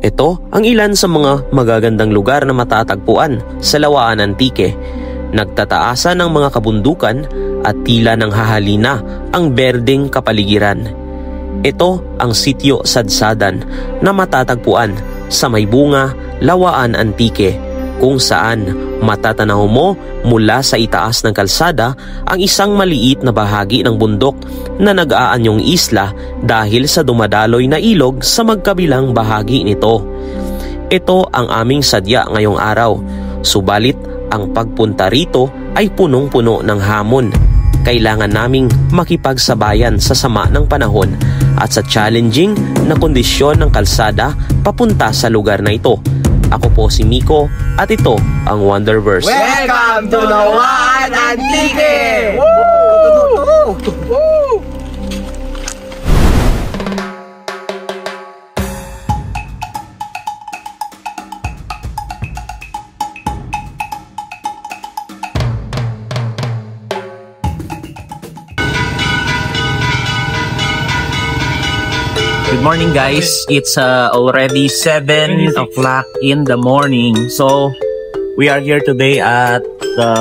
Ito ang ilan sa mga magagandang lugar na matatagpuan sa Lawaan Antique. Nagtataasan ng mga kabundukan at tila ng hahalina ang berdeng kapaligiran. Ito ang Sitio Sadsadan na matatagpuan sa may bunga Lawaan Antique, kung saan matatanaw mo mula sa itaas ng kalsada ang isang maliit na bahagi ng bundok na nag-aanyong isla dahil sa dumadaloy na ilog sa magkabilang bahagi nito. Ito ang aming sadya ngayong araw, subalit ang pagpunta rito ay punong-puno ng hamon. Kailangan naming makipagsabayan sa sama ng panahon at sa challenging na kondisyon ng kalsada papunta sa lugar na ito. Ako po si Miko at ito ang Wonderverse. Welcome to Lawaan Antique! Good morning guys, it's already 7 o'clock in the morning. So we are here today at the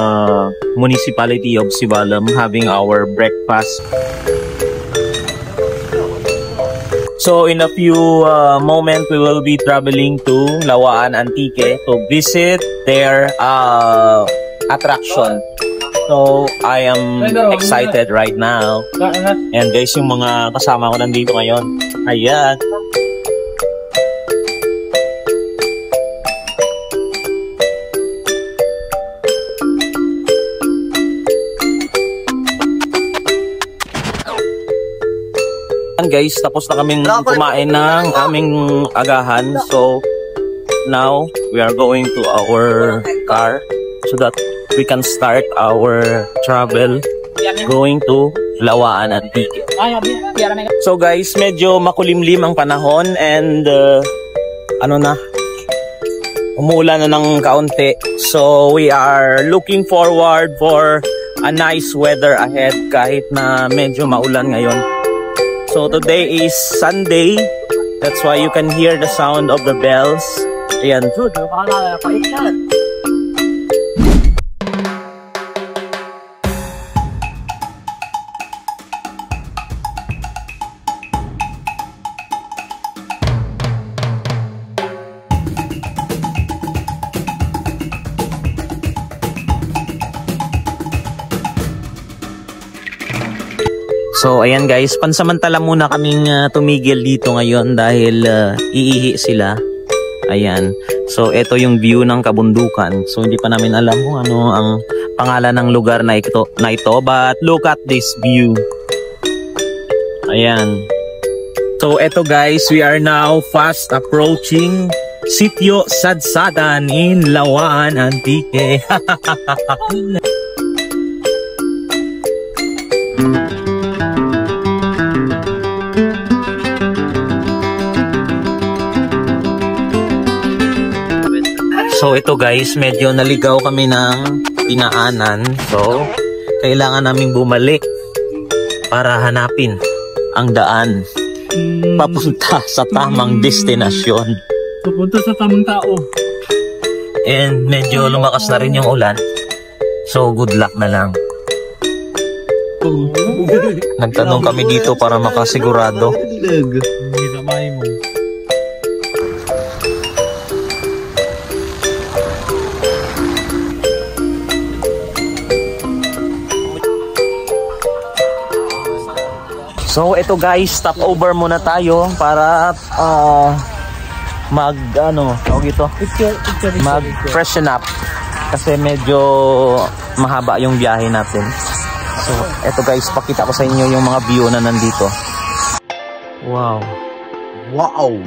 municipality of Sivalem having our breakfast. So in a few moments we will be traveling to Lawaan Antique to visit their attraction. So I am excited right now. And guys, yung mga kasama ko nandito ngayon. Ayan. And guys, tapos na kaming kumain ng aming agahan. So now we are going to our car so that we can start our travel going to Lawaan Antique. So guys, medyo makulimlim ang panahon and umuulan na ng kaunti. So we are looking forward for a nice weather ahead kahit na medyo maulan ngayon. So today is Sunday. That's why you can hear the sound of the bells. Ayan. So ayan guys, pansamantala muna kaming tumigil dito ngayon dahil iihi sila. Ayan. So ito yung view ng kabundukan. So hindi pa namin alam kung ano ang pangalan ng lugar na ito, but look at this view. Ayan. So ito guys, we are now fast approaching Sitio Sadsadan in Lawaan Antique. So ito guys, medyo naligaw kami ng dinaanan. So kailangan naming bumalik para hanapin ang daan papunta sa tamang destinasyon. Papunta sa tamang tao. And medyo lumakas na rin yung ulan. So good luck na lang. Nagtanong kami dito para makasigurado. So ito guys, stop over muna tayo para mag freshen up kasi medyo mahaba yung biyahe natin. So ito guys, pakita ko sa inyo yung mga view na nandito. Wow. Wow!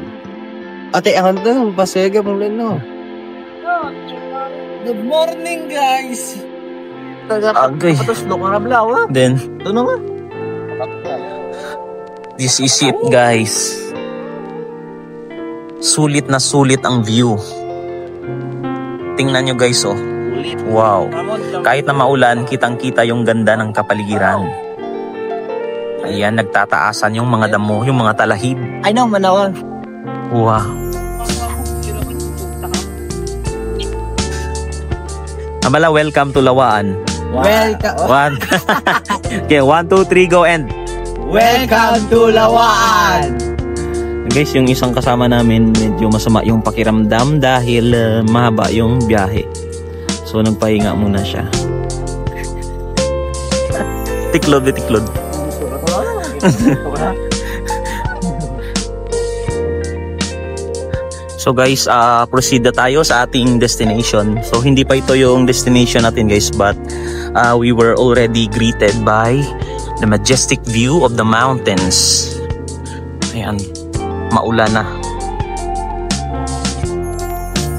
Ate, ang ito, pasega mong lino. Good morning guys! Okay. Then, ito na nga. this is it guys. Sulit na sulit ang view. Tingnan nyo guys oh. Wow. Kahit na maulan, kitang-kita yung ganda ng kapaligiran. Ayan, nagtataasan yung mga damo, yung mga talahib. I know, manawag. Wow. Abala, welcome to Lawaan. Welcome. One. Okay, 1, 2, 3, go and. Welcome to Lawaan. Guys, yung isang kasama namin medyo masama yung pakiramdam dahil mahaba yung biyahe. So nagpahinga muna siya. Tiklod. So guys, proceed na tayo sa ating destination. So hindi pa ito yung destination natin guys, but we were already greeted by the majestic view of the mountains. Ayan, maulan na.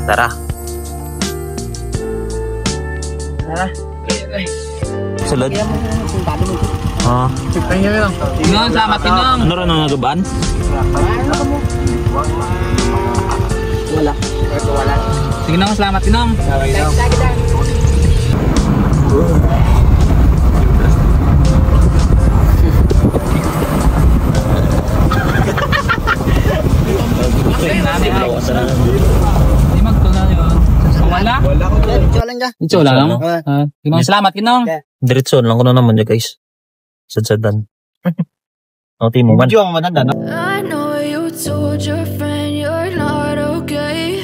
Tara. Sulod. Tinong, salamat Tinong. Ano rin ang nagabaan? Wala. Sige Nong, salamat Tinong. Wala? Ito lang. Tinong, salamat Tinong. Diretso lang ko na naman dyan guys. Sadsadan. O, timo man. I know you told your friend you're not okay,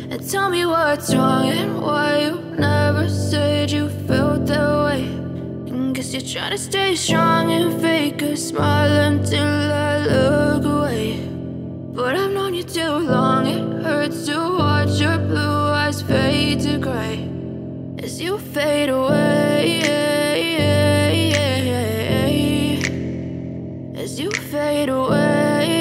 and tell me what's wrong and why you never said you felt that way. And guess you're trying to stay strong and fake a smile until I look away. But I've known you too long, it hurts to watch your blue eyes fade to gray as you fade away. As you fade away.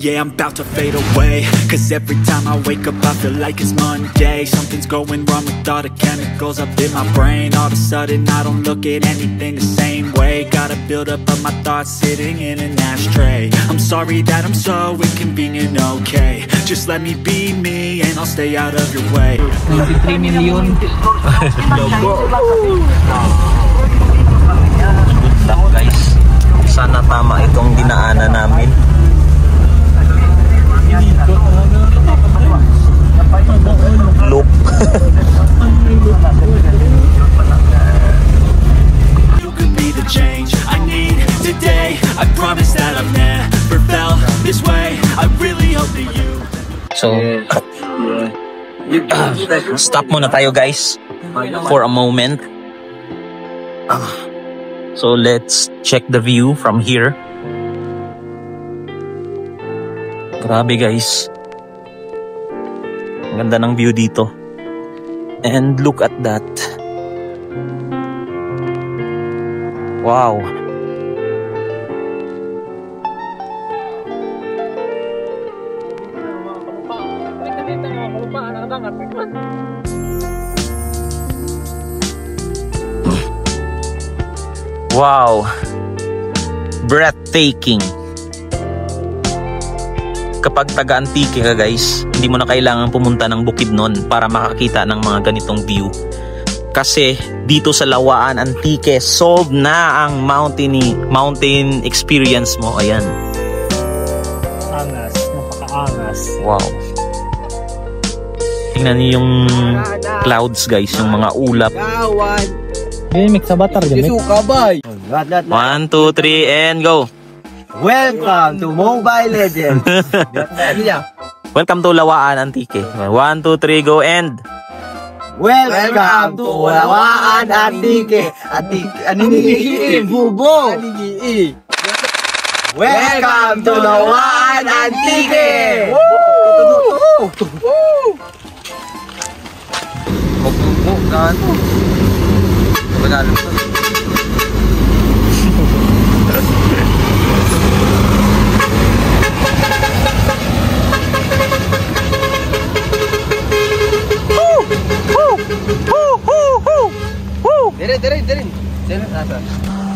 Yeah, I'm about to fade away, cause every time I wake up I feel like it's Monday. Something's going wrong with all the chemicals up in my brain. All of a sudden I don't look at anything the same way. Gotta build up of my thoughts sitting in an ashtray. I'm sorry that I'm so inconvenient, okay. Just let me be me and I'll stay out of your way. 23 million. Guys, sana tama itong dinaanan namin. Loop. You could be the change I need today. I promise that I've never felt this way. I really hope that you. So, stop muna tayo guys for a moment. So let's check the view from here. Grabe guys. Ang ganda ng view dito. And look at that. Wow. Wow. Breathtaking. Kapag taga-Antique ka guys, hindi mo na kailangan pumunta ng Bukidnon para makakita ng mga ganitong view. Kasi dito sa Lawaan Antique, solved na ang mountain experience mo. Ayan. Angas, napaka-angas. Wow. Tingnan niyo yung clouds guys, yung mga ulap. Kawan. Gimik sa batar, gimik. Isuka bay. 1, 2, 3 and go. Welcome to Mobile Legends. Welcome to Lawaan Antique. 1, 2, 3 go and Welcome to Lawaan Antique. Anigi bubo. Anigi. Welcome to Lawaan Antique.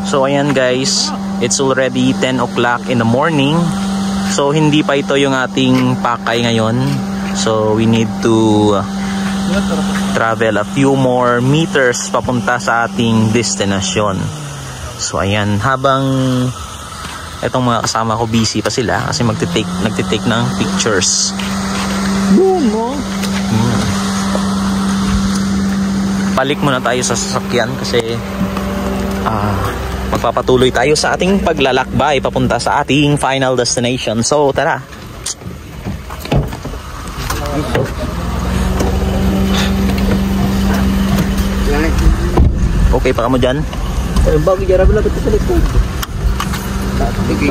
So ayan guys, it's already 10 o'clock in the morning. So hindi pa ito yung ating pakay ngayon. So we need to travel a few more meters papunta sa ating destination. So ayan, habang itong mga kasama ko busy pa sila kasi nagtitake ng pictures. balik muna tayo sa sasakyan kasi magpapatuloy tayo sa ating paglalakbay papunta sa ating final destination. So tara. Okay pa ka mo dyan? Bago jarab lang ito sa likod. Okay.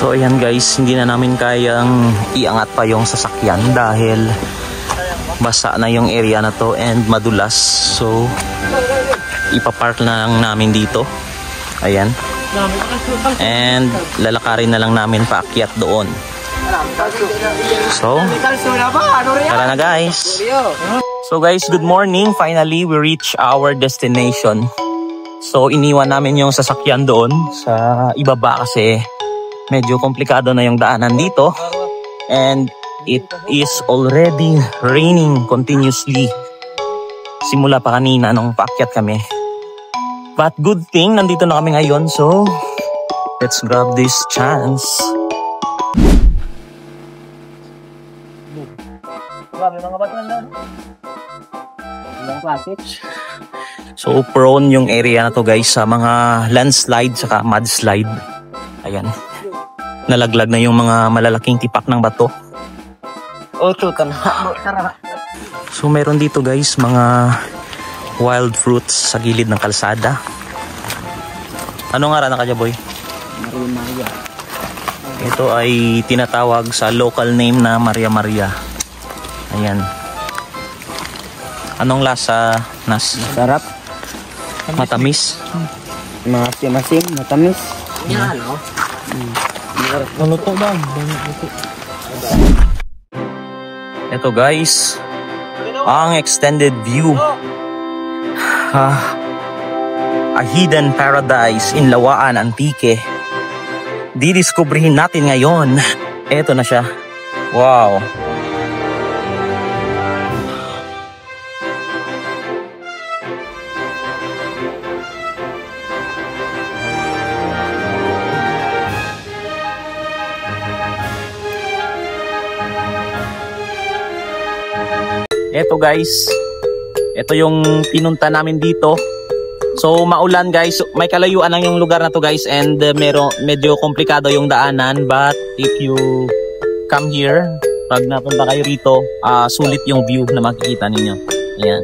So ayan guys, hindi na namin kayang iangat pa yung sasakyan dahil basa na yung area na to and madulas. So ipapark na lang namin dito. Ayan. And lalakarin na lang namin paakyat doon. So tara na guys. So guys, good morning. Finally we reach our destination. So iniwan namin yung sasakyan doon sa ibaba kasi medyo komplikado na yung daanan dito and it is already raining continuously simula pa kanina nung paakyat kami. But good thing nandito na kami ngayon, so let's grab this chance. So prone yung area na to guys sa mga landslide saka mudslide. Ayan. Nalaglag na yung mga malalaking tipak ng bato. So meron dito guys mga wild fruits sa gilid ng kalsada. Ano nga rana ka dyan boy? Maria. Ito ay tinatawag sa local name na Maria Maria. Ayan. Anong lasa, Nas? Sarap. Matamis? Masim, matamis. Maluto ba? Ito guys, ang extended view. A hidden paradise in Lawaan, Antique. Didiskubrihin natin ngayon. Ito na siya. Wow. Ito guys, ito yung pinunta namin dito. So maulan guys, may kalayuan lang yung lugar na to guys and medyo komplikado yung daanan, but if you come here, pag napunta kayo rito, sulit yung view na makikita ninyo. Ayan,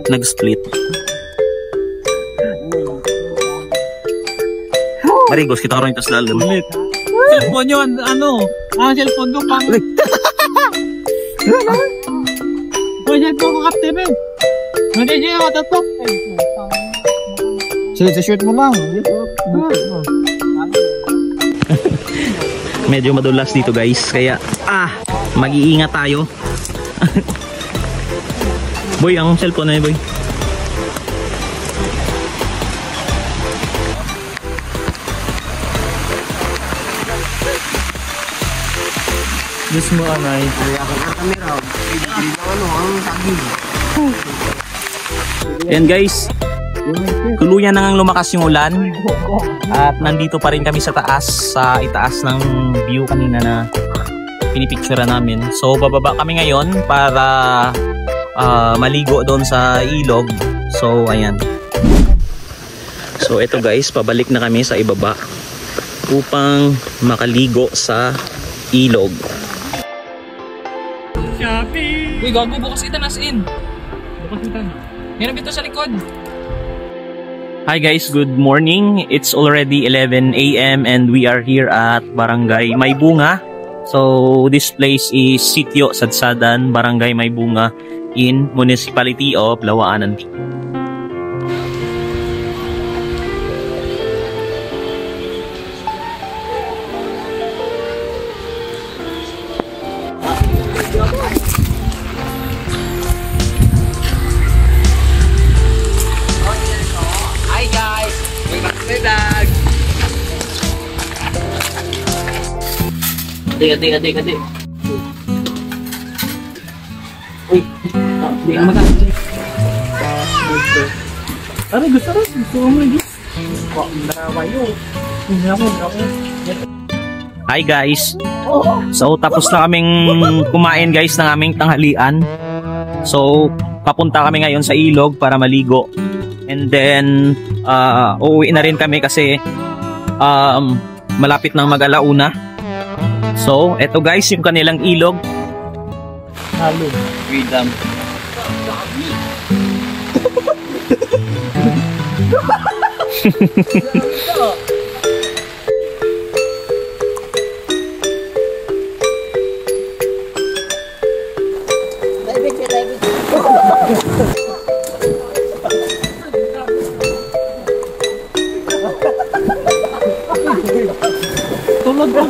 nag-split. Marigos, kita ko rin ito sa lalim. Cellphone yun, ano? Cellphone ko pang... Cellphone ko kapte ba? Hindi siya yung matatok. Sige, shoot mo lang. Medyo madulas dito guys, kaya mag-iingat tayo. Boy, ang cellphone na boy. Yes mo anay. And guys, Tuluyan nang lumakas yung ulan. At nandito pa rin kami sa taas, sa itaas ng view kanina na pinipicture namin. So bababa kami ngayon para maligo doon sa ilog. So ayan. So ito guys, pabalik na kami sa ibaba upang makaligo sa ilog. Uy, gago, bukas kita nas in. Bukas kita. Meron dito sa likod. Hi guys, good morning. It's already 11 AM and we are here at Barangay Maybunga. So this place is Sitio Sadsadan, Barangay Maybunga in Municipality of Lawaan Antique. Ate. Uy, hindi ka maga. Aray, gusto mo yun. Hi guys. So tapos na kaming kumain guys ng aming tanghalian. So papunta kami ngayon sa ilog para maligo. And then uuwi na rin kami kasi malapit nang mag-alauna. So, eto guys, yung kanilang ilog. Halo. Freedom. Tulog ka.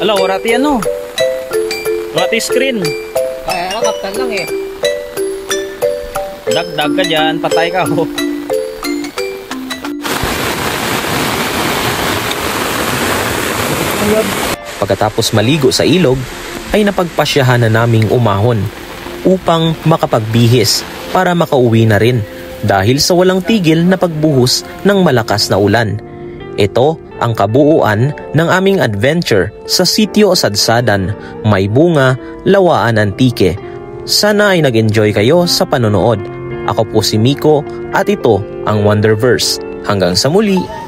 Ala, warati ano? Warati screen. Kaya kaptan lang eh. Dagdag ka dyan, patay ka ho. Pagkatapos maligo sa ilog, ay napagpasyahan na naming umahon upang makapagbihis para makauwi na rin dahil sa walang tigil na pagbuhos ng malakas na ulan. Ito ang kabuuan ng aming adventure sa Sitio Sadsadan, Maybunga, Lawaan Antique. Sana ay nag-enjoy kayo sa panonood. Ako po si Miko at ito ang Wonderverse. Hanggang sa muli!